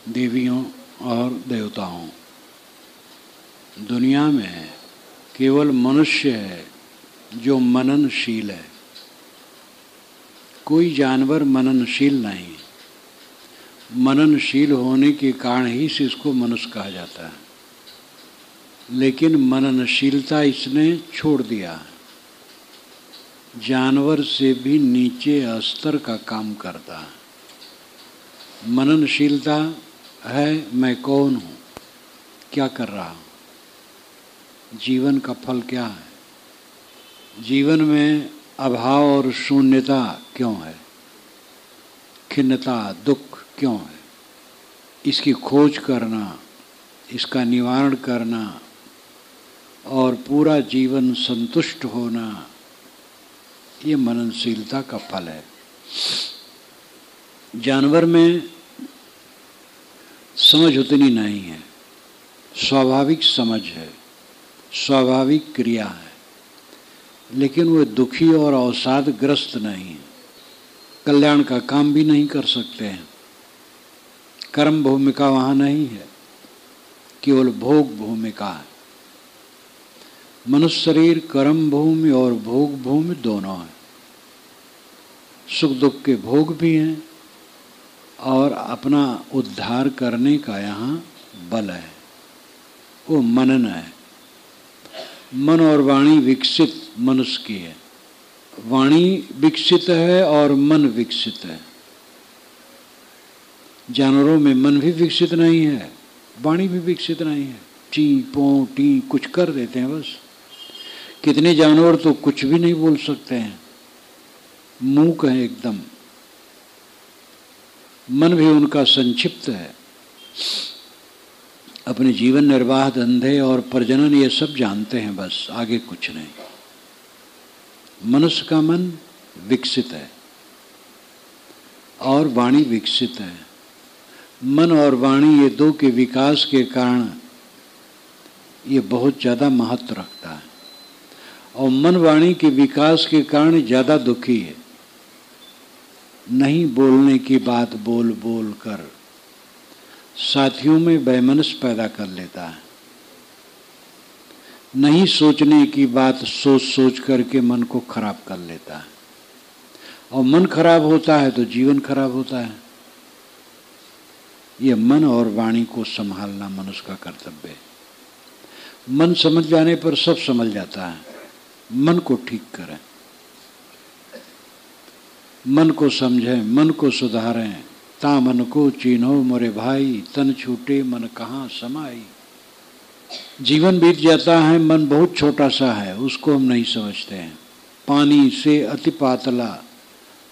देवियों और देवताओं, दुनिया में केवल मनुष्य है जो मननशील है। कोई जानवर मननशील नहीं। मननशील होने के कारण ही से इसको मनुष्य कहा जाता है, लेकिन मननशीलता इसने छोड़ दिया। जानवर से भी नीचे स्तर का काम करता है। मननशीलता है मैं कौन हूँ, क्या कर रहा हूँ, जीवन का फल क्या है, जीवन में अभाव और शून्यता क्यों है, खिन्नता दुख क्यों है, इसकी खोज करना, इसका निवारण करना और पूरा जीवन संतुष्ट होना, ये मननशीलता का फल है। जानवर में समझ उतनी नहीं है, स्वाभाविक समझ है, स्वाभाविक क्रिया है, लेकिन वे दुखी और अवसादग्रस्त नहीं है, कल्याण का काम भी नहीं कर सकते हैं। कर्म भूमिका वहाँ नहीं है, केवल भोग भूमिका है। मनुष्य शरीर कर्म भूमि और भोग भूमि दोनों है। सुख दुख के भोग भी हैं और अपना उद्धार करने का यहाँ बल है, वो मनन है। मन और वाणी विकसित मनुष्य की है। वाणी विकसित है और मन विकसित है। जानवरों में मन भी विकसित नहीं है, वाणी भी विकसित नहीं है। ची पो टी कुछ कर देते हैं बस। कितने जानवर तो कुछ भी नहीं बोल सकते हैं, मूक है एकदम। मन भी उनका संक्षिप्त है। अपने जीवन निर्वाह, धंधे और प्रजनन ये सब जानते हैं बस, आगे कुछ नहीं। मनुष्य का मन विकसित है और वाणी विकसित है। मन और वाणी ये दो के विकास के कारण ये बहुत ज़्यादा महत्व रखता है, और मन वाणी के विकास के कारण ज़्यादा दुखी है। नहीं बोलने की बात बोल बोल कर साथियों में वैमनस्य पैदा कर लेता है। नहीं सोचने की बात सोच सोच करके मन को खराब कर लेता है, और मन खराब होता है तो जीवन खराब होता है। ये मन और वाणी को संभालना मनुष्य का कर्तव्य है। मन समझ जाने पर सब समझ जाता है। मन को ठीक करें, मन को समझें, मन को सुधारें। ता मन को चीन्हो मोरे भाई, तन छूटे मन कहाँ समाई। जीवन बीत जाता है, मन बहुत छोटा सा है, उसको हम नहीं समझते हैं। पानी से अति पातला,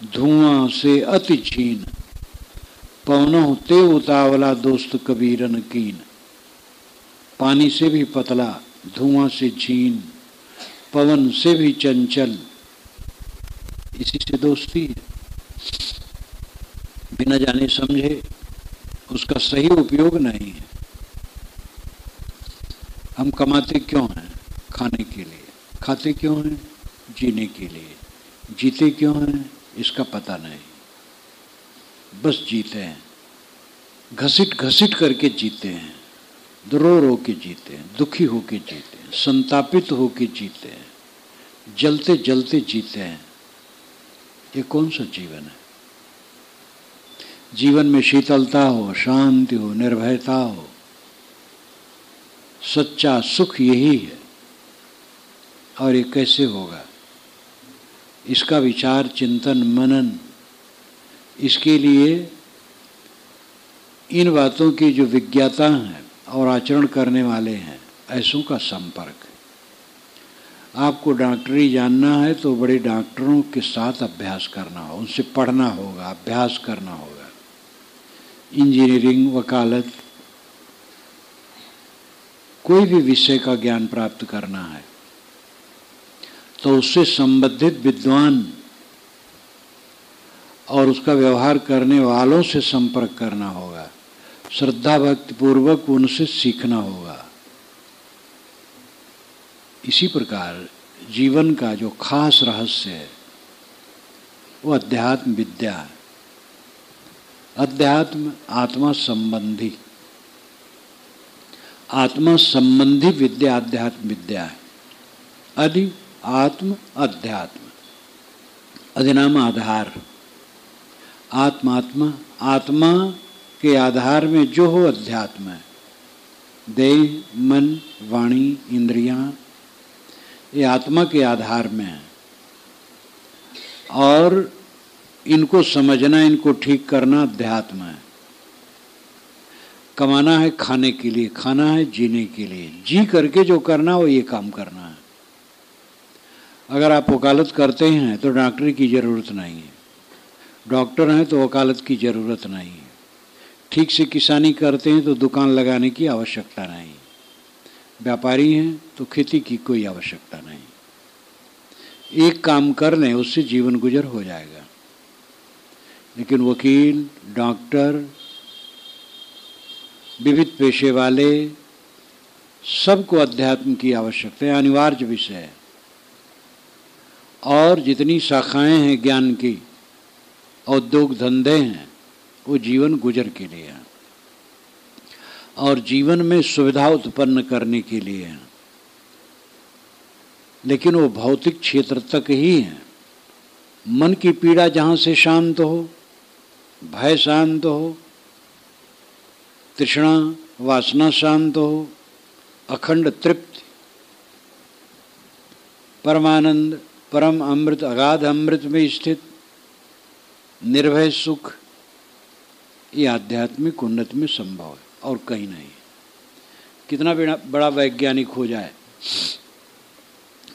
धुआं से अति छीन, पवनों ते उतावला दोस्त कबीरन कीन। पानी से भी पतला, धुआं से छीन, पवन से भी चंचल, इसी से दोस्ती है। बिना जाने समझे उसका सही उपयोग नहीं है। हम कमाते क्यों हैं? खाने के लिए। खाते क्यों हैं? जीने के लिए। जीते क्यों हैं? इसका पता नहीं, बस जीते हैं। घसीट घसीट करके जीते हैं, रो रो के जीते हैं, दुखी होके जीते हैं, संतापित होके जीते हैं, जलते जलते जीते हैं। ये कौन सा जीवन है? जीवन में शीतलता हो, शांति हो, निर्भयता हो, सच्चा सुख यही है। और ये कैसे होगा? इसका विचार, चिंतन, मनन, इसके लिए इन बातों की जो विज्ञाता हैं और आचरण करने वाले हैं, ऐसों का संपर्क। आपको डॉक्टरी जानना है तो बड़े डॉक्टरों के साथ अभ्यास करना हो, उनसे पढ़ना होगा, अभ्यास करना होगा। इंजीनियरिंग, वकालत, कोई भी विषय का ज्ञान प्राप्त करना है तो उससे संबंधित विद्वान और उसका व्यवहार करने वालों से संपर्क करना होगा, श्रद्धा भक्ति पूर्वक उनसे सीखना होगा। इसी प्रकार जीवन का जो खास रहस्य है वो अध्यात्म विद्या है। अध्यात्म आत्मा संबंधी, आत्मा संबंधी विद्या अध्यात्म विद्या है। अधि आत्म अध्यात्म, अधिनाम आधार, आत्मात्मा, आत्मा के आधार में जो हो अध्यात्म है। देह, मन, वाणी, इंद्रियां, ये आत्मा के आधार में है। और इनको समझना, इनको ठीक करना अध्यात्म है। कमाना है खाने के लिए, खाना है जीने के लिए, जी करके जो करना वो ये काम करना है। अगर आप वकालत करते हैं तो डॉक्टरी की ज़रूरत नहीं है, डॉक्टर हैं तो वकालत की ज़रूरत नहीं है, ठीक से किसानी करते हैं तो दुकान लगाने की आवश्यकता नहीं, व्यापारी हैं तो खेती की कोई आवश्यकता नहीं। एक काम कर लें उससे जीवन गुजर हो जाएगा। लेकिन वकील, डॉक्टर, विविध पेशे वाले, सबको अध्यात्म की आवश्यकता है, अनिवार्य विषय है। और जितनी शाखाएं हैं ज्ञान की, उद्योग धंधे हैं, वो जीवन गुजर के लिए हैं और जीवन में सुविधा उत्पन्न करने के लिए हैं। लेकिन वो भौतिक क्षेत्र तक ही है। मन की पीड़ा जहाँ से शांत हो, भय शांत हो, तृष्णा वासना शांत हो, अखंड तृप्ति, परमानंद, परम अमृत, अगाध अमृत में स्थित निर्भय सुख, ये आध्यात्मिक उन्नति में संभव है और कहीं नहीं। कितना बड़ा वैज्ञानिक हो जाए,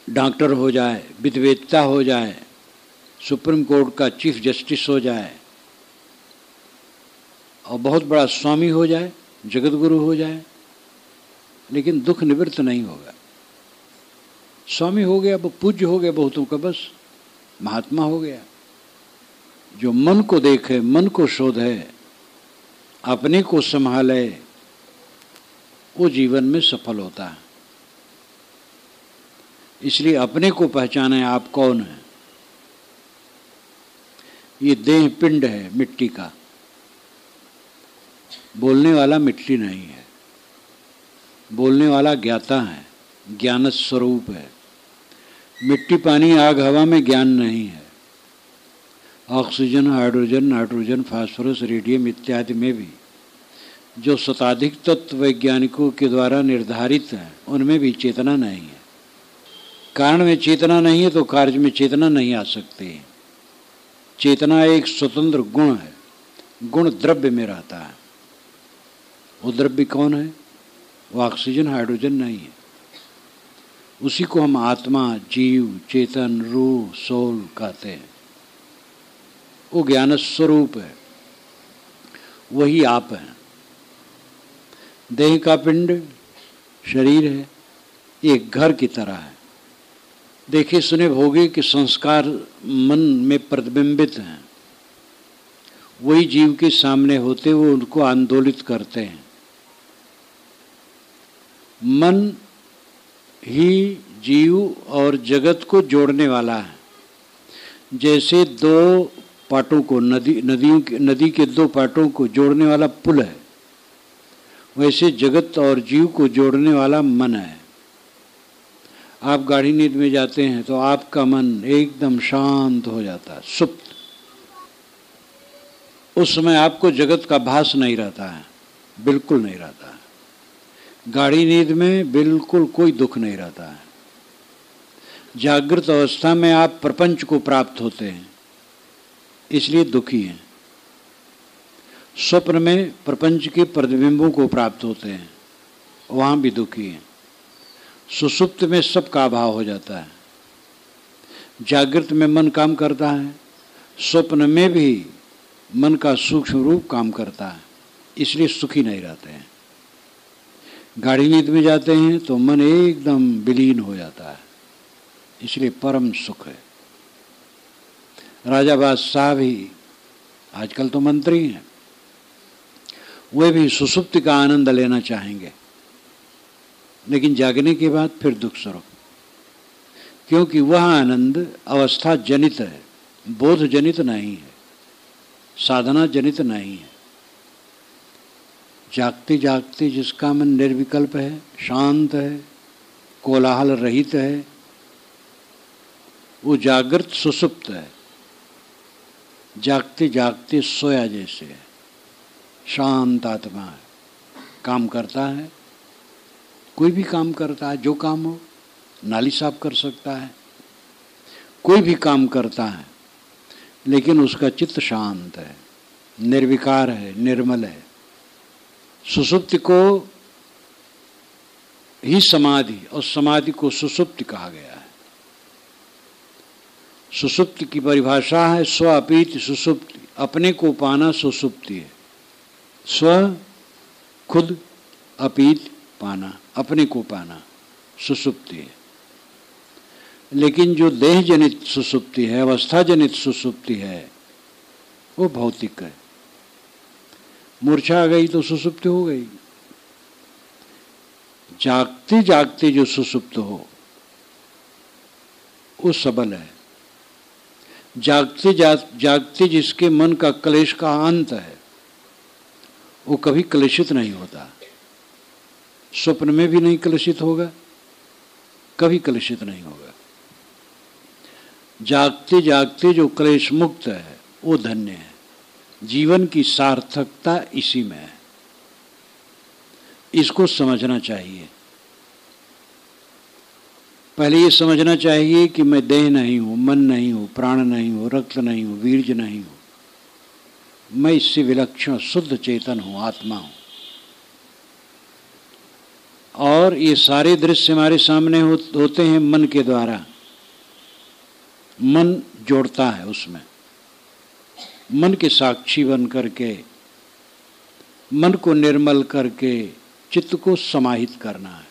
डॉक्टर हो जाए, विद्वेत्ता हो जाए, सुप्रीम कोर्ट का चीफ जस्टिस हो जाए और बहुत बड़ा स्वामी हो जाए, जगत गुरु हो जाए, लेकिन दुख निवृत्त नहीं होगा। स्वामी हो गया, वो पूज्य हो गया बहुतों का, बस महात्मा हो गया। जो मन को देखे, मन को शोधे, अपने को संभाले, वो जीवन में सफल होता है। इसलिए अपने को पहचाने आप कौन है। ये देह पिंड है मिट्टी का, बोलने वाला मिट्टी नहीं है, बोलने वाला ज्ञाता है, ज्ञान स्वरूप है। मिट्टी, पानी, आग, हवा में ज्ञान नहीं है। Oxygen, hydrogen, nitrogen, phosphorus, radium इत्यादि में भी जो शताधिक तत्व वैज्ञानिकों के द्वारा निर्धारित है, उनमें भी चेतना नहीं है। कारण में चेतना नहीं है तो कार्य में चेतना नहीं आ सकती। चेतना एक स्वतंत्र गुण है, गुण द्रव्य में रहता है। वो द्रव्य कौन है? वो ऑक्सीजन, हाइड्रोजन नहीं है। उसी को हम आत्मा, जीव, चेतन, रूह, सोल कहते हैं। वो ज्ञान स्वरूप है, वही आप हैं। देह का पिंड शरीर है, एक घर की तरह है। देखे सुने भोगे कि संस्कार मन में प्रतिबिंबित हैं, वही जीव के सामने होते, वो उनको आंदोलित करते हैं। मन ही जीव और जगत को जोड़ने वाला है। जैसे दो पाटों को, नदी के दो पाटों को जोड़ने वाला पुल है, वैसे जगत और जीव को जोड़ने वाला मन है। आप गाढ़ी नींद में जाते हैं तो आपका मन एकदम शांत हो जाता है, सुप्त। उस समय आपको जगत का भास नहीं रहता है, बिल्कुल नहीं रहता है। गाढ़ी नींद में बिल्कुल कोई दुख नहीं रहता है। जागृत अवस्था में आप प्रपंच को प्राप्त होते हैं, इसलिए दुखी हैं। स्वप्न में प्रपंच के प्रतिबिंबों को प्राप्त होते हैं, वहाँ भी दुखी हैं। सुषुप्त में सबका अभाव हो जाता है। जागृत में मन काम करता है, स्वप्न में भी मन का सूक्ष्म रूप काम करता है, इसलिए सुखी नहीं रहते हैं। गाढ़ी नींद में जाते हैं तो मन एकदम विलीन हो जाता है, इसलिए परम सुख है। राजा बादशाह भी, आजकल तो मंत्री हैं, वे भी सुषुप्ति का आनंद लेना चाहेंगे, लेकिन जागने के बाद फिर दुख स्वरूप, क्योंकि वह आनंद अवस्था जनित है, बोध जनित नहीं है, साधना जनित नहीं है। जागते जागते जिसका मन निर्विकल्प है, शांत है, कोलाहल रहित है, वो जागृत सुसुप्त है। जागते जागते सोया जैसे है, शांत आत्मा है, काम करता है, कोई भी काम करता है, जो काम हो, नाली साफ कर सकता है, कोई भी काम करता है, लेकिन उसका चित्त शांत है, निर्विकार है, निर्मल है। सुसुप्ति को ही समाधि और समाधि को सुसुप्ति कहा गया है। सुसुप्ति की परिभाषा है स्व अपीति सुसुप्ति, अपने को पाना सुसुप्ति है। स्व खुद, अपीति पाना, अपने को पाना सुसुप्ति है। लेकिन जो देह जनित सुसुप्ति है, अवस्था जनित सुसुप्ति है, वो भौतिक है। मूर्छा आ गई तो सुसुप्ति हो गई। जागते जागते जो सुसुप्त हो वो सबल है। जागते जागते जिसके मन का क्लेश का अंत है वो कभी क्लेशित नहीं होता। स्वप्न में भी नहीं क्लेशित होगा, कभी क्लेशित नहीं होगा। जागते जागते जो क्लेश मुक्त है वो धन्य है। जीवन की सार्थकता इसी में है। इसको समझना चाहिए। पहले ये समझना चाहिए कि मैं देह नहीं हूं, मन नहीं हूं, प्राण नहीं हूं, रक्त नहीं हूं, वीर्य नहीं हूं। मैं इससे विलक्षण शुद्ध चेतन हूं, आत्मा हूं। और ये सारे दृश्य हमारे सामने होते हैं मन के द्वारा। मन जोड़ता है उसमें। मन के साक्षी बन करके, मन को निर्मल करके चित्त को समाहित करना है,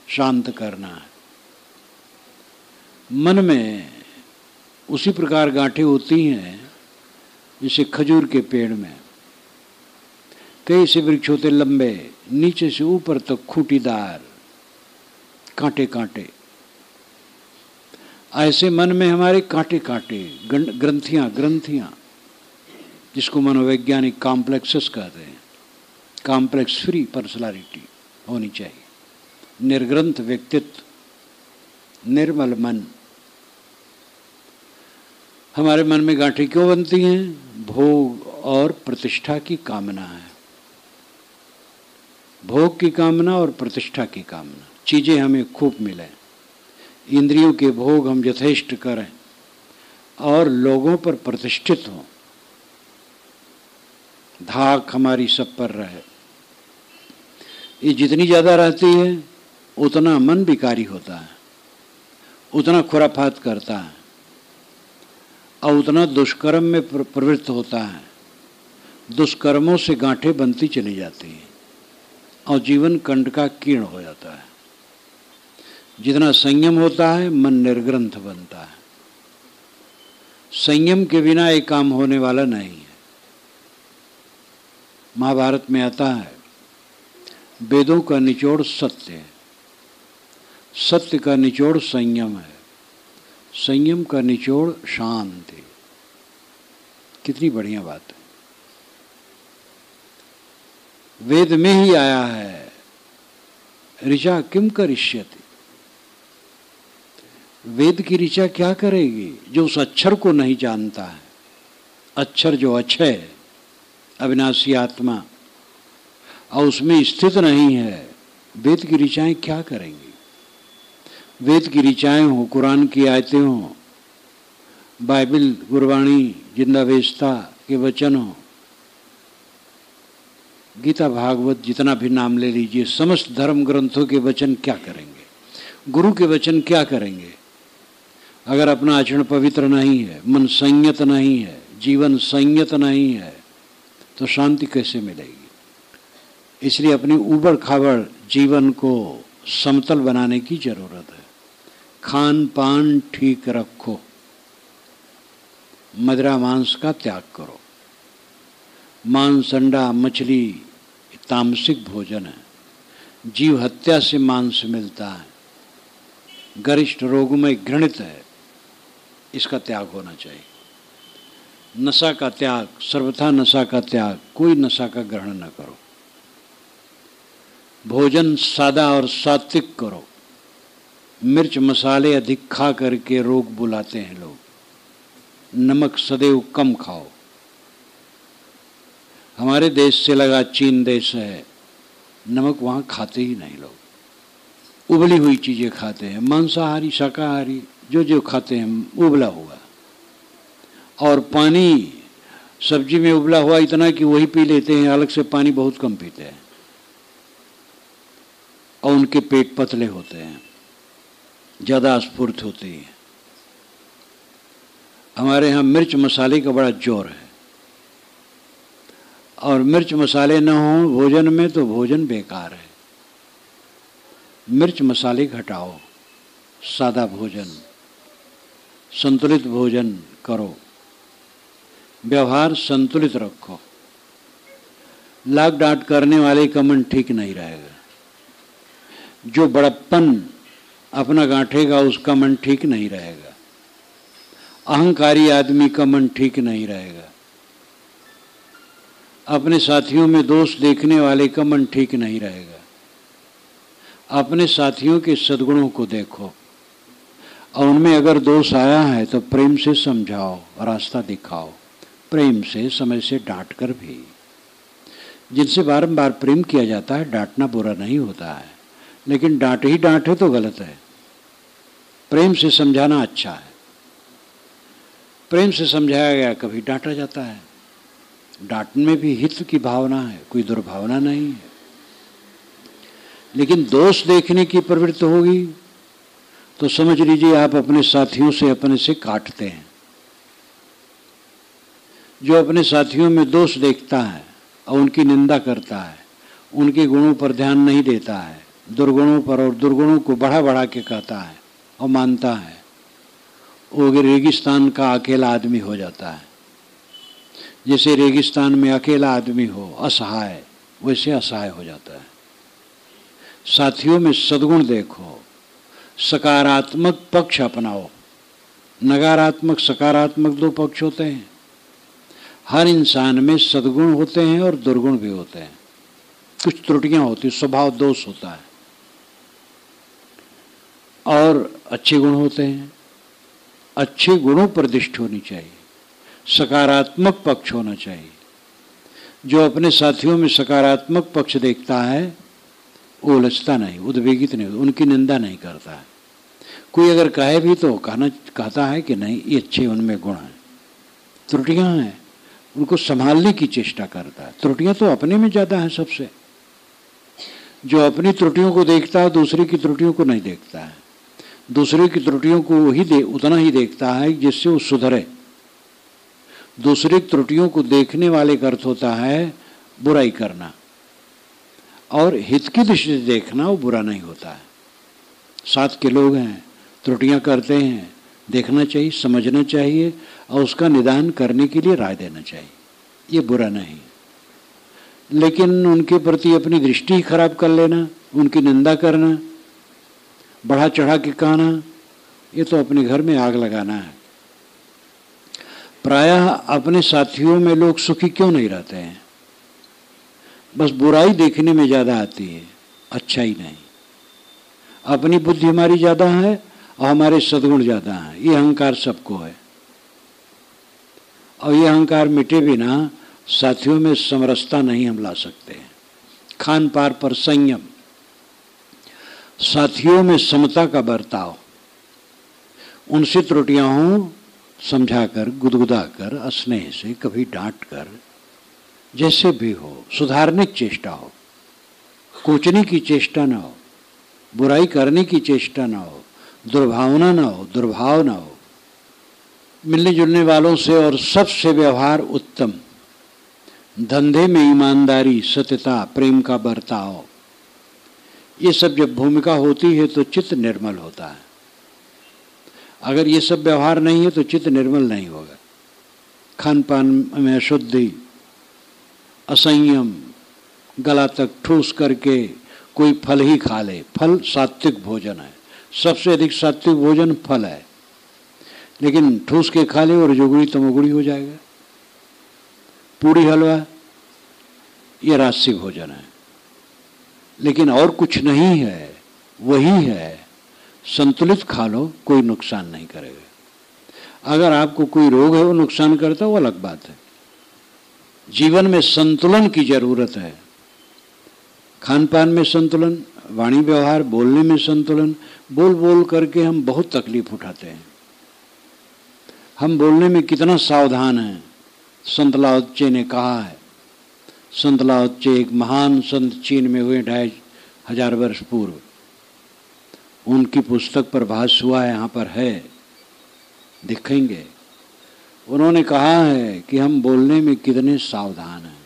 शांत करना है। मन में उसी प्रकार गांठें होती हैं जैसे खजूर के पेड़ में कई से वृक्ष होते लंबे, नीचे से ऊपर तक खूंटीदार, कांटे कांटे। ऐसे मन में हमारे कांटे कांटे, ग्रंथियां, जिसको मनोवैज्ञानिक कॉम्प्लेक्सेस कहते हैं। कॉम्प्लेक्स फ्री पर्सनालिटी होनी चाहिए, निर्ग्रंथ व्यक्तित्व, निर्मल मन। हमारे मन में गांठें क्यों बनती हैं? भोग और प्रतिष्ठा की कामना है। भोग की कामना और प्रतिष्ठा की कामना, चीजें हमें खूब मिले, इंद्रियों के भोग हम यथेष्ट करें और लोगों पर प्रतिष्ठित हों, धाक हमारी सब पर रहे। ये जितनी ज्यादा रहती है उतना मन विकारी होता है, उतना खुराफात करता है और उतना दुष्कर्म में प्रवृत्त होता है। दुष्कर्मों से गांठें बनती चली जाती हैं और जीवन कंड का कीर्ण हो जाता है। जितना संयम होता है मन निर्ग्रंथ बनता है। संयम के बिना एक काम होने वाला नहीं है। महाभारत में आता है वेदों का निचोड़ सत्य है, सत्य का निचोड़ संयम है, संयम का निचोड़ शांति। कितनी बढ़िया बात है। वेद में ही आया है ऋचा किम करिष्यति। वेद की ऋचा क्या करेगी जो उस अक्षर को नहीं जानता है। अक्षर जो अक्षय है, अविनाशी आत्मा, और उसमें स्थित नहीं है, वेद की ऋचाएं क्या करेंगी? वेद की ऋचाएं हो, कुरान की आयतें हो, बाइबल गुरबाणी जिंदावेस्ता के वचन हो, गीता भागवत जितना भी नाम ले लीजिए, समस्त धर्म ग्रंथों के वचन क्या करेंगे? गुरु के वचन क्या करेंगे? अगर अपना आचरण पवित्र नहीं है, मन संयत नहीं है, जीवन संयत नहीं है, तो शांति कैसे मिलेगी? इसलिए अपनी उबड़ खाबड़ जीवन को समतल बनाने की जरूरत है। खान पान ठीक रखो, मदिरा मांस का त्याग करो। मांस, अंडा, मछली तामसिक भोजन है। जीव हत्या से मांस मिलता है, गरिष्ठ रोग में घृणित है, इसका त्याग होना चाहिए। नशा का त्याग, सर्वथा नशा का त्याग, कोई नशा का ग्रहण न करो। भोजन सादा और सात्विक करो। मिर्च मसाले अधिक खा करके रोग बुलाते हैं लोग। नमक सदैव कम खाओ। हमारे देश से लगा चीन देश है, नमक वहाँ खाते ही नहीं लोग। उबली हुई चीज़ें खाते हैं, मांसाहारी शाकाहारी जो जो खाते हैं उबला हुआ। और पानी सब्जी में उबला हुआ इतना कि वही पी लेते हैं, अलग से पानी बहुत कम पीते हैं। और उनके पेट पतले होते हैं, ज़्यादा स्फूर्त होती है। हमारे यहाँ मिर्च मसाले का बड़ा जोर है, और मिर्च मसाले न हों भोजन में तो भोजन बेकार है। मिर्च मसाले घटाओ, सादा भोजन, संतुलित भोजन करो, व्यवहार संतुलित रखो। लाग डांट करने वाले का मन ठीक नहीं रहेगा। जो बड़प्पन अपना गांठेगा उसका मन ठीक नहीं रहेगा। अहंकारी आदमी का मन ठीक नहीं रहेगा। अपने साथियों में दोष देखने वाले का मन ठीक नहीं रहेगा। अपने साथियों के सद्गुणों को देखो, और उनमें अगर दोष आया है तो प्रेम से समझाओ, रास्ता दिखाओ। प्रेम से, समय से डांट कर भी। जिनसे बारंबार प्रेम किया जाता है डांटना बुरा नहीं होता है, लेकिन डांट ही डांट है तो गलत है। प्रेम से समझाना अच्छा है। प्रेम से समझाया गया कभी डांटा जाता है। डांटने में भी हित की भावना है, कोई दुर्भावना नहीं है। लेकिन दोष देखने की प्रवृत्ति होगी तो समझ लीजिए आप अपने साथियों से अपने से काटते हैं। जो अपने साथियों में दोष देखता है और उनकी निंदा करता है, उनके गुणों पर ध्यान नहीं देता है, दुर्गुणों पर और दुर्गुणों को बढ़ा बढ़ा के कहता है और मानता है, वो रेगिस्तान का अकेला आदमी हो जाता है। जैसे रेगिस्तान में अकेला आदमी हो असहाय, वैसे असहाय हो जाता है। साथियों में सद्गुण देखो, सकारात्मक पक्ष अपनाओ। नकारात्मक सकारात्मक दो पक्ष होते हैं। हर इंसान में सद्गुण होते हैं और दुर्गुण भी होते हैं। कुछ त्रुटियां होती, स्वभाव दोष होता है, और अच्छे गुण होते हैं। अच्छे गुणों पर दृष्टि होनी चाहिए, सकारात्मक पक्ष होना चाहिए। जो अपने साथियों में सकारात्मक पक्ष देखता है वो उलझता नहीं, उद्वेगित नहीं, उनकी निंदा नहीं करता है। कोई अगर कहे भी तो कहता है कि नहीं ये अच्छे उनमें गुण हैं। त्रुटियां हैं उनको संभालने की चेष्टा करता है। त्रुटियां तो अपने में ज़्यादा हैं सबसे। जो अपनी त्रुटियों को देखता है दूसरे की त्रुटियों को नहीं देखता है। दूसरे की त्रुटियों को उतना ही देखता है जिससे वो सुधरे। दूसरे की त्रुटियों को देखने वाले का अर्थ होता है बुराई करना, और हित की दृष्टि से देखना वो बुरा नहीं होता है। साथ के लोग हैं, त्रुटियां करते हैं, देखना चाहिए, समझना चाहिए और उसका निदान करने के लिए राय देना चाहिए। ये बुरा नहीं। लेकिन उनके प्रति अपनी दृष्टि ही खराब कर लेना, उनकी निंदा करना, बढ़ा चढ़ा के कहना, ये तो अपने घर में आग लगाना है। प्रायः अपने साथियों में लोग सुखी क्यों नहीं रहते हैं? बस बुराई देखने में ज़्यादा आती है, अच्छा ही नहीं। अपनी बुद्धि हमारी ज़्यादा है और हमारे सद्गुण ज़्यादा हैं। ये अहंकार सबको है, और ये अहंकार मिटे बिना साथियों में समरसता नहीं हम ला सकते हैं। खान पान पर संयम, साथियों में समता का बर्ताव, उनसे त्रुटियां हों समझाकर, गुदगुदाकर, स्नेह से, कभी डांट कर, जैसे भी हो सुधारने की चेष्टा हो। कोचने की चेष्टा ना हो, बुराई करने की चेष्टा ना हो, दुर्भावना ना हो, दुर्भाव ना हो। मिलने जुलने वालों से और सबसे व्यवहार उत्तम, धंधे में ईमानदारी, सत्यता, प्रेम का बर्ताव, ये सब जब भूमिका होती है तो चित्त निर्मल होता है। अगर ये सब व्यवहार नहीं है तो चित्त निर्मल नहीं होगा। खान पान में अशुद्धि, असंयम, गला तक ठूस करके कोई फल ही खा ले। फल सात्विक भोजन है, सबसे अधिक सात्विक भोजन फल है। लेकिन ठूस के खा ले और जोगड़ी तमोगुड़ी हो जाएगा। पूरी हलवा ये राजसिक भोजन है। लेकिन और कुछ नहीं है, वही है। संतुलित खा लो, कोई नुकसान नहीं करेगा। अगर आपको कोई रोग है वो नुकसान करता है, वो अलग बात है। जीवन में संतुलन की जरूरत है। खान पान में संतुलन, वाणी व्यवहार, बोलने में संतुलन। बोल बोल करके हम बहुत तकलीफ उठाते हैं। हम बोलने में कितना सावधान हैं। संत लाओ त्से ने कहा है, संत लाओ त्से एक महान संत चीन में हुए 2500 वर्ष पूर्व, उनकी पुस्तक पर भाष्य हुआ है, यहाँ पर है, दिखेंगे। उन्होंने कहा है कि हम बोलने में कितने सावधान हैं,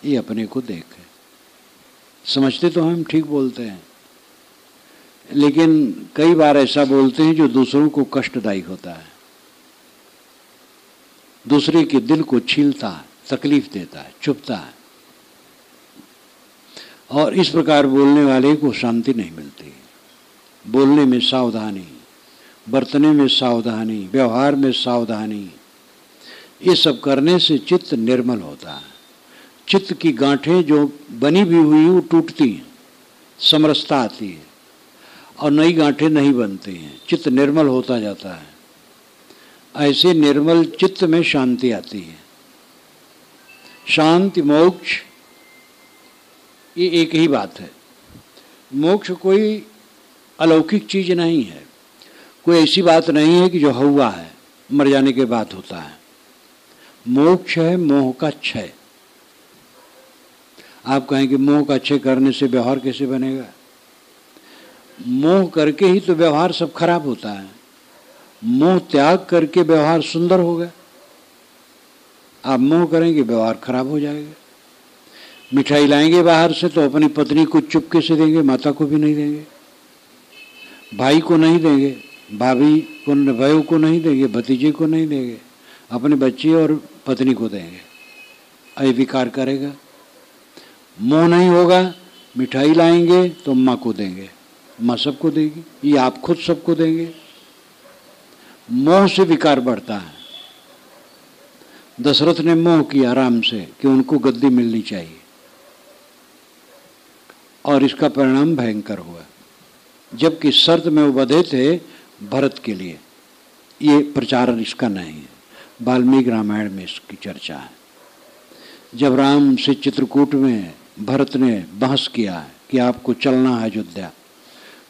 ये अपने को देखें। समझते तो हम ठीक बोलते हैं, लेकिन कई बार ऐसा बोलते हैं जो दूसरों को कष्टदायी होता है, दूसरे के दिल को छीलता है, तकलीफ देता है, चुभता है। और इस प्रकार बोलने वाले को शांति नहीं मिलती। बोलने में सावधानी, बरतने में सावधानी, व्यवहार में सावधानी, ये सब करने से चित्त निर्मल होता है। चित्त की गांठें जो बनी भी हुई वो टूटती हैं, समरसता आती है, और नई गांठें नहीं बनती हैं, चित्त निर्मल होता जाता है। ऐसे निर्मल चित्त में शांति आती है। शांति मोक्ष ये एक ही बात है। मोक्ष कोई अलौकिक चीज नहीं है, कोई ऐसी बात नहीं है कि जो हुआ है मर जाने के बाद होता है। मोक्ष है मोह का क्षय। आप कहेंगे मोह का क्षय करने से व्यवहार कैसे बनेगा? मोह करके ही तो व्यवहार सब खराब होता है। मोह त्याग करके व्यवहार सुंदर होगा। आप मोह करेंगे व्यवहार खराब हो जाएगा। मिठाई लाएंगे बाहर से तो अपनी पत्नी को चुपके से देंगे, माता को भी नहीं देंगे, भाई को नहीं देंगे, भाभी को, भाइयों को नहीं देंगे, भतीजे को नहीं देंगे, अपने बच्चे और पत्नी को देंगे। ऐ विकार करेगा। मोह नहीं होगा, मिठाई लाएंगे तो माँ को देंगे, माँ सबको देगी, ये आप खुद सबको देंगे। मोह से विकार बढ़ता है। दशरथ ने मोह किया राम से कि उनको गद्दी मिलनी चाहिए, और इसका परिणाम भयंकर हुआ। जबकि शर्त में वो बंधे थे भरत के लिए। ये प्रचार इसका नहीं है, वाल्मीकि रामायण में इसकी चर्चा है। जब राम से चित्रकूट में भरत ने बहस किया है कि आपको चलना है अयोध्या,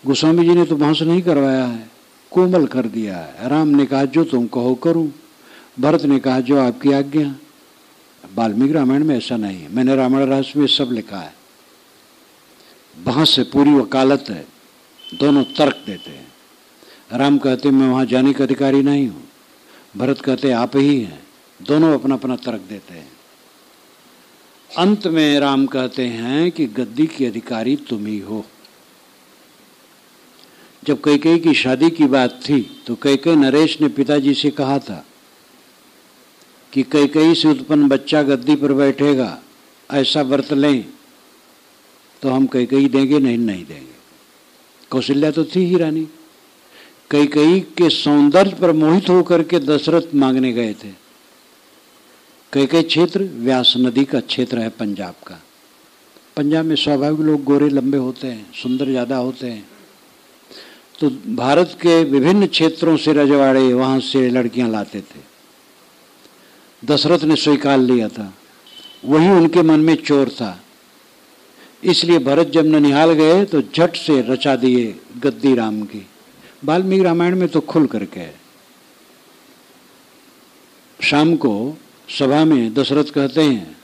गोस्वामी जी ने तो बहस नहीं करवाया है, कोमल कर दिया है। राम ने कहा जो तुम कहो करूं, भरत ने कहा जो आपकी आज्ञा। वाल्मीकि रामायण में ऐसा नहीं है, मैंने रामायण रहस्य में सब लिखा है। बहस से पूरी वकालत है, दोनों तर्क देते हैं। राम कहते मैं वहां जाने का अधिकारी नहीं हूं, भरत कहते आप ही हैं, दोनों अपना अपना तर्क देते हैं। अंत में राम कहते हैं कि गद्दी की अधिकारी तुम ही हो। जब कैकेयी की शादी की बात थी तो कैकेयी नरेश ने पिताजी से कहा था कि कैकेयी से उत्पन्न बच्चा गद्दी पर बैठेगा, ऐसा व्रत लें तो हम कैकेयी देंगे, नहीं नहीं देंगे। कौशल्या तो थी ही रानी। कैकेयी के सौंदर्य पर मोहित होकर के दशरथ मांगने गए थे। कैकेयी क्षेत्र व्यास नदी का क्षेत्र है पंजाब का। पंजाब में स्वाभाविक लोग गोरे लंबे होते हैं, सुंदर ज़्यादा होते हैं। तो भारत के विभिन्न क्षेत्रों से रजवाड़े वहाँ से लड़कियां लाते थे। दशरथ ने स्वीकार लिया था, वही उनके मन में चोर था। इसलिए भरत जब ननिहाल गए तो झट से रचा दिए गद्दी राम की। वाल्मीकि रामायण में तो खुल करके है। शाम को सभा में दशरथ कहते हैं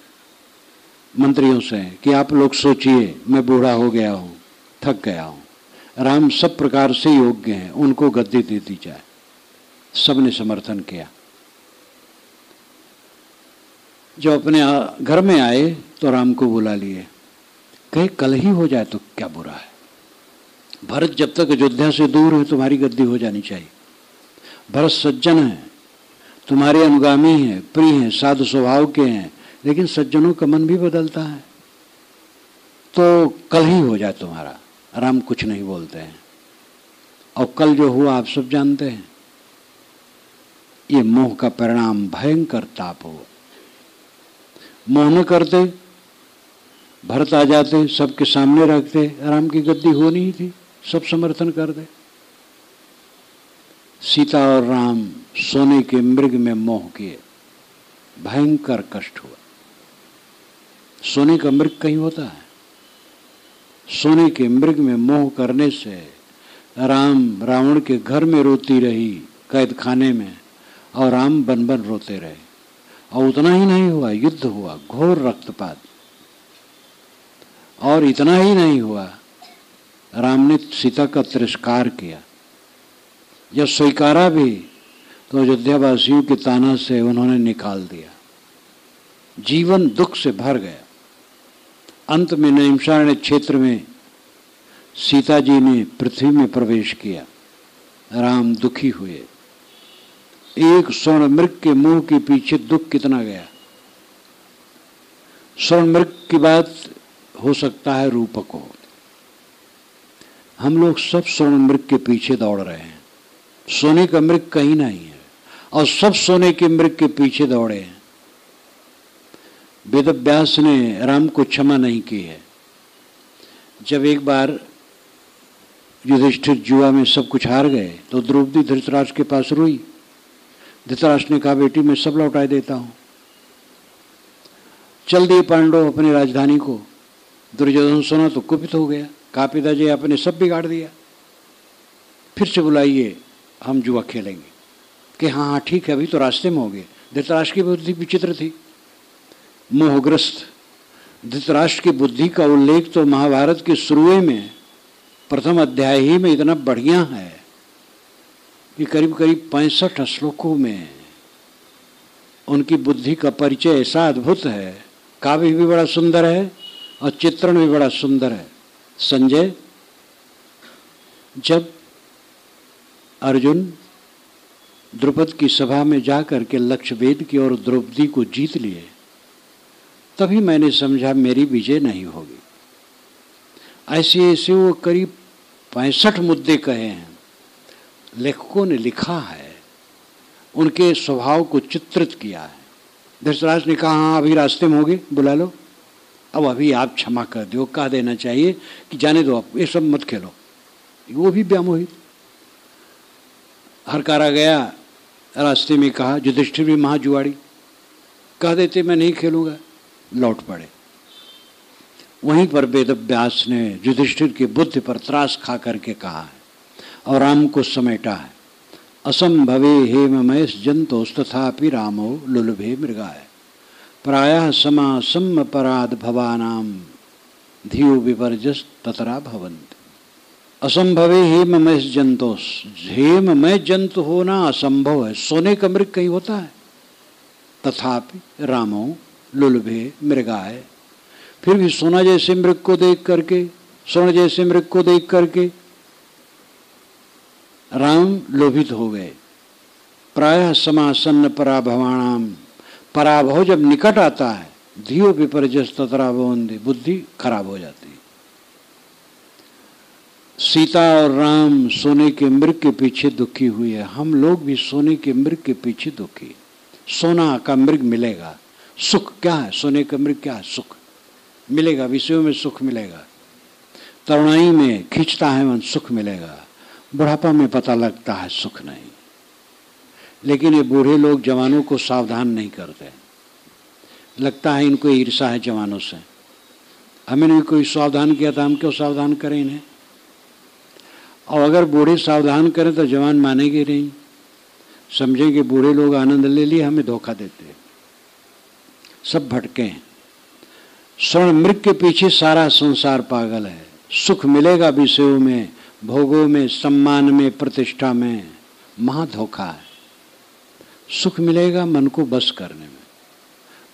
मंत्रियों से कि आप लोग सोचिए, मैं बूढ़ा हो गया हूँ, थक गया हूँ, राम सब प्रकार से योग्य हैं, उनको गद्दी दे दी जाए। सबने समर्थन किया। जब अपने घर में आए तो राम को बुला लिए, कहे कल ही हो जाए तो क्या बुरा है, भरत जब तक अयोध्या से दूर है तुम्हारी गद्दी हो जानी चाहिए। भरत सज्जन है, तुम्हारे अनुगामी हैं, प्रिय हैं, साधु स्वभाव के हैं, लेकिन सज्जनों का मन भी बदलता है, तो कल ही हो जाए तुम्हारा। राम कुछ नहीं बोलते हैं, और कल जो हुआ आप सब जानते हैं। ये मोह का परिणाम भयंकर ताप हो। मोह न करते भरत आ जाते, सबके सामने रखते, राम की गद्दी होनी ही थी, सब समर्थन कर दे। सीता और राम सोने के मृग में मोह किए, भयंकर कष्ट हुआ। सोने का मृग कहीं होता है? सोने के मृग में मोह करने से राम रावण के घर में रोती रही, कैद खाने में, और राम बन बन रोते रहे। और उतना ही नहीं हुआ, युद्ध हुआ, घोर रक्तपात। और इतना ही नहीं हुआ, राम ने सीता का तिरस्कार किया। जब स्वीकारा भी तो अयोध्या वासियों के ताना से उन्होंने निकाल दिया। जीवन दुख से भर गया। अंत में नैमिषारण्य क्षेत्र में सीता जी ने पृथ्वी में प्रवेश किया। राम दुखी हुए। एक स्वर्ण मृग के मुंह के पीछे दुख कितना गया। स्वर्ण मृग की बात हो सकता है रूपक हो। हम लोग सब स्वर्ण मृग के पीछे दौड़ रहे हैं। सोने का मृग कहीं नहीं है, और सब सोने के मृग के पीछे दौड़े हैं। वेदव्यास ने राम को क्षमा नहीं की है। जब एक बार युधिष्ठिर जुआ में सब कुछ हार गए तो द्रौपदी धृतराष्ट्र के पास रोई। धृतराष्ट्र ने कहा, बेटी मैं सब लौटा देता हूं। चल दिए पांडव अपनी राजधानी को। दुर्योधन सुना तो कुपित हो गया, कहा पिताजी आपने सब बिगाड़ दिया, फिर से बुलाइए, हम जुआ खेलेंगे। कि हाँ हाँ ठीक है, अभी तो रास्ते में हो गए। धृतराष्ट्र की बुद्धि विचित्र थी, मोहग्रस्त। धृतराष्ट्र की बुद्धि का उल्लेख तो महाभारत के शुरू में प्रथम अध्याय ही में इतना बढ़िया है कि करीब करीब 65 श्लोकों में उनकी बुद्धि का परिचय ऐसा अद्भुत है। काव्य भी बड़ा सुंदर है और चित्रण भी बड़ा सुंदर है। संजय, जब अर्जुन द्रुपद की सभा में जाकर के लक्षवेद की और द्रौपदी को जीत लिए, तभी मैंने समझा मेरी विजय नहीं होगी। ऐसे ऐसे वो करीब 65 मुद्दे कहे हैं, लेखकों ने लिखा है, उनके स्वभाव को चित्रित किया है। धृतराष्ट्र ने कहा हाँ अभी रास्ते में होगे, बुला लो, अब अभी आप क्षमा कर दो। कह देना चाहिए कि जाने दो, आप ये सब मत खेलो। वो भी व्यामोहित। हरकारा गया, रास्ते में कहा, युधिष्ठिर भी महाजुआड़ी, कह देते मैं नहीं खेलूंगा, लौट पड़े। वहीं पर वेदव्यास ने युधिष्ठिर की बुद्धि पर त्रास खा करके कहा है और राम को समेटा है। असंभवे हेममय जंतोस्तथापि रामो लुलभे मृगाय प्रायः समासम पराध भवानाम धियो विपर्जस ततरा भवन्ति। असंभवे हेममय जंतोस, हेममय जंतु होना असंभव है। सोने का मृग कहीं होता है? तथापि रामो लुलभे मृगाय, फिर भी सोना जैसे मृग को देख करके, स्वर्ण जैसे मृग को देख करके राम लोभित हो गए। प्रायः समासन्न पराभवाणाम, पराभव जब निकट आता है, धियो विपर्जस ततरा भवन्ति, बुद्धि खराब हो जाती है। सीता और राम सोने के मृग के पीछे दुखी हुई है। हम लोग भी सोने के मृग के पीछे दुखी। सोना का मृग मिलेगा, सुख क्या है? सोने का मृग क्या है? सुख मिलेगा, विषयों में सुख मिलेगा, तरुणाई में खींचता है मन, सुख मिलेगा। बुढ़ापा में पता लगता है सुख नहीं। लेकिन ये बूढ़े लोग जवानों को सावधान नहीं करते। लगता है इनको ईर्षा है जवानों से। हमें भी कोई सावधान किया था, हम क्यों सावधान करें इन्हें? और अगर बूढ़े सावधान करें तो जवान मानेंगे नहीं, समझेंगे बूढ़े लोग आनंद ले लिए, हमें धोखा देते हैं। सब भटके हैं। स्वर्ण मृग के पीछे सारा संसार पागल है। सुख मिलेगा विषयों में, भोगों में, सम्मान में, प्रतिष्ठा में, महाधोखा है। सुख मिलेगा मन को बस करने में,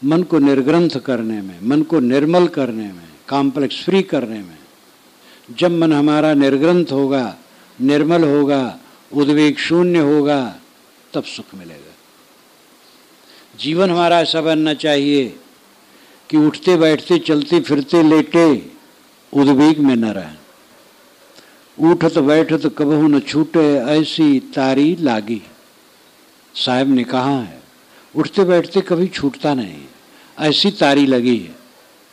मन को निर्ग्रंथ करने में, मन को निर्मल करने में, कॉम्प्लेक्स फ्री करने में। जब मन हमारा निर्ग्रंथ होगा, निर्मल होगा, उद्वेग शून्य होगा, तब सुख मिलेगा। जीवन हमारा ऐसा बनना चाहिए कि उठते बैठते चलते फिरते लेटे उद्वेग में न रहें। उठत बैठत कबहू न छूटे, ऐसी तारी लागी। साहब ने कहा है, उठते बैठते कभी छूटता नहीं, ऐसी तारी लगी है।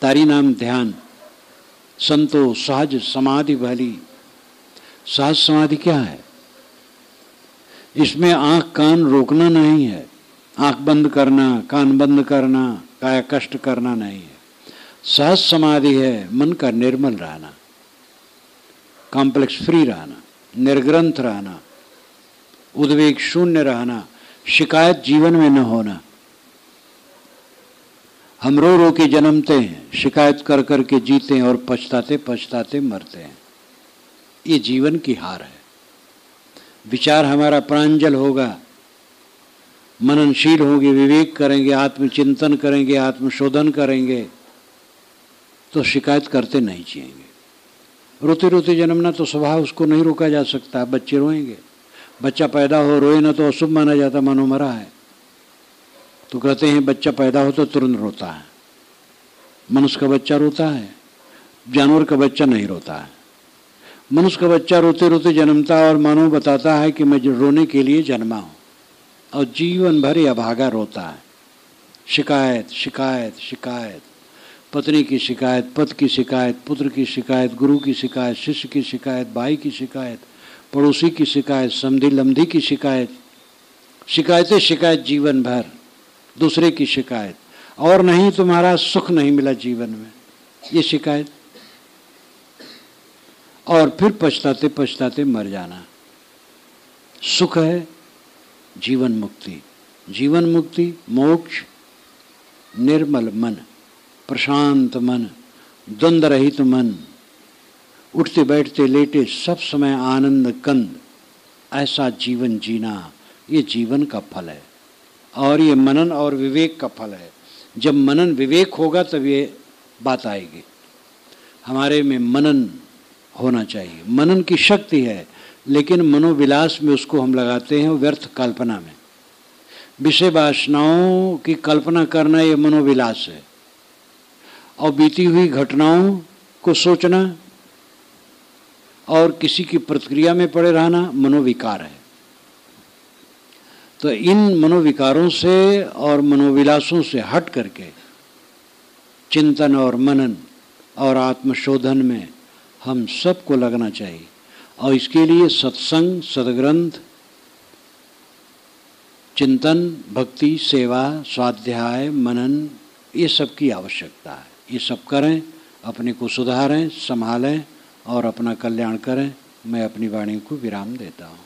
तारी नाम ध्यान, संतोष, सहज समाधि भली। सहज समाधि क्या है? इसमें आंख कान रोकना नहीं है, आंख बंद करना, कान बंद करना, काया कष्ट करना नहीं है। सहज समाधि है मन का निर्मल रहना, कॉम्प्लेक्स फ्री रहना, निर्ग्रंथ रहना, उद्वेग शून्य रहना, शिकायत जीवन में न होना। हम रो रो के जन्मते हैं, शिकायत कर कर के जीते हैं और पछताते पछताते मरते हैं। ये जीवन की हार है। विचार हमारा प्रांजल होगा, मननशील होंगे, विवेक करेंगे, आत्मचिंतन करेंगे, आत्मशोधन करेंगे, तो शिकायत करते नहीं जिएंगे। रोते रोते जन्मना तो स्वभाव, उसको नहीं रोका जा सकता। बच्चे रोएंगे, बच्चा पैदा हो रोए ना तो अशुभ माना जाता, मानो मरा है। तो कहते हैं बच्चा पैदा हो तो तुरंत रोता है। मनुष्य का बच्चा रोता है, जानवर का बच्चा नहीं रोता है। मनुष्य का बच्चा रोते रोते जन्मता और मानो बताता है कि मैं रोने के लिए जन्मा हूँ, और जीवन भर यह भागा रोता है। शिकायत शिकायत शिकायत, पत्नी की शिकायत, पति की शिकायत, पुत्र की शिकायत, गुरु की शिकायत, शिष्य की शिकायत, भाई की शिकायत, पड़ोसी की शिकायत, समधी लमधी की शिकायत, शिकायतें शिकायत जीवन भर, दूसरे की शिकायत। और नहीं तुम्हारा सुख नहीं मिला जीवन में, ये शिकायत। और फिर पछताते पछताते मर जाना। सुख है जीवन मुक्ति, जीवन मुक्ति, मोक्ष, निर्मल मन, प्रशांत मन, द्वंद्व रहित मन, उठते बैठते लेटे सब समय आनंद कंद, ऐसा जीवन जीना, ये जीवन का फल है। और ये मनन और विवेक का फल है। जब मनन विवेक होगा तब ये बात आएगी। हमारे में मनन होना चाहिए। मनन की शक्ति है, लेकिन मनोविलास में उसको हम लगाते हैं व्यर्थ कल्पना में। विषय वासनाओं की कल्पना करना ये मनोविलास है, और बीती हुई घटनाओं को सोचना और किसी की प्रतिक्रिया में पड़े रहना मनोविकार है। तो इन मनोविकारों से और मनोविलासों से हट करके चिंतन और मनन और आत्मशोधन में हम सबको लगना चाहिए। और इसके लिए सत्संग, सद्ग्रंथ, चिंतन, भक्ति, सेवा, स्वाध्याय, मनन, ये सब की आवश्यकता है। ये सब करें, अपने को सुधारें, संभालें और अपना कल्याण करें। मैं अपनी वाणी को विराम देता हूँ।